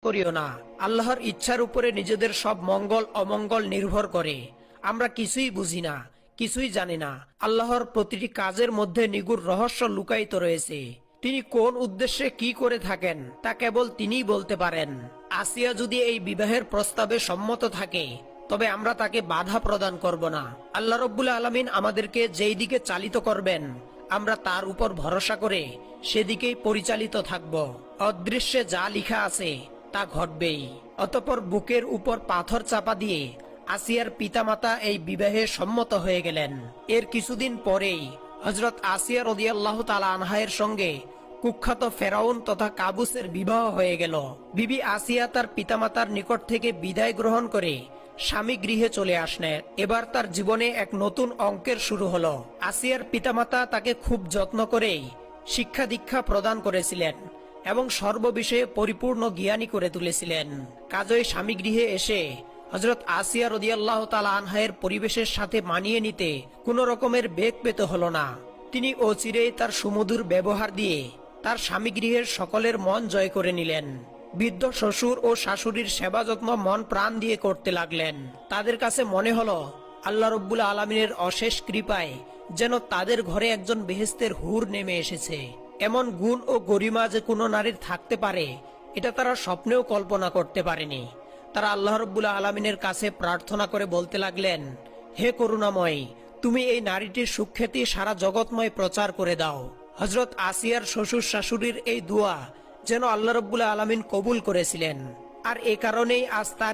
করিও না। আল্লাহর ইচ্ছার উপরে নিজেদের সব মঙ্গল অমঙ্গল নির্ভর করে। আমরা কিছুই বুঝি না, কিছুই জানি না। আল্লাহর প্রতিটি কাজের মধ্যে নিগুড় রহস্য লুকায়িত রয়েছে। তিনি কোন উদ্দেশ্যে কি করে থাকেন তা কেবল তিনিই বলতে পারেন। আসিয়া যদি এই বিবাহের প্রস্তাবে সম্মত থাকে, তবে আমরা তাকে বাধা প্রদান করব না। আল্লাহ রব্বুল আলামিন আমাদেরকে যেই দিকে চালিত করবেন, আমরা তার উপর ভরসা করে সেদিকেই পরিচালিত থাকব। অদৃশ্যে যা লিখা আছে তা ঘটবেই। অতঃপর বুকের উপর পাথর চাপা দিয়ে আসিয়ার পিতামাতা এই বিবাহে সম্মত হয়ে গেলেন। এর কিছুদিন পরেই হযরত আসিয়া রাদিয়াল্লাহু তাআলা আনহার সঙ্গে কুখ্যাত ফেরাউন তথা কাবুসের বিবাহ হয়ে গেল। বিবি আসিয়া তার পিতামাতার নিকট থেকে বিদায় গ্রহণ করে স্বামী গৃহে চলে আসলেন। এবার তার জীবনে এক নতুন অঙ্কের শুরু হলো। আসিয়ার পিতামাতা তাকে খুব যত্ন করে শিক্ষা দীক্ষা প্রদান করেছিলেন এবং সর্ববিষয়ে পরিপূর্ণ জ্ঞানী করে তুলেছিলেন। কাজেই স্বামী গৃহে এসে হযরত আসিয়া রাদিয়াল্লাহু তাআলা আনহার পরিবেশের সাথে মানিয়ে নিতে কোনো রকমের বেগ পেতে হলো না। তিনি অচিরেই তার সুমধুর ব্যবহার দিয়ে তার স্বামী গৃহের সকলের মন জয় করে নিলেন। বৃদ্ধ শ্বশুর ও শাশুড়ির সেবা যত্ন মন প্রাণ দিয়ে করতে লাগলেন। তাদের কাছে মনে হলো আল্লাহ রব্বুল আলামিনের অশেষ কৃপায় যেন তাদের ঘরে একজন বেহেশতের হুর নেমে এসেছে। এমন গুণ ও গরিমা যে কোনো নারীর থাকতে পারে, এটা তারা স্বপ্নেও কল্পনা করতে পারেনি। তারা আল্লাহ রব্বুল আলামিনের কাছে প্রার্থনা করে বলতে লাগলেন, হে করুণাময়, তুমি এই নারীটির সুখ্যাতি সারা জগৎময় প্রচার করে দাও। হযরত আসিয়ার শ্বশুর শাশুড়ির এই দোয়া যেন আল্লাহ রব্বুল আলামিন কবুল করেছিলেন, আর এ কারণেই আজ তার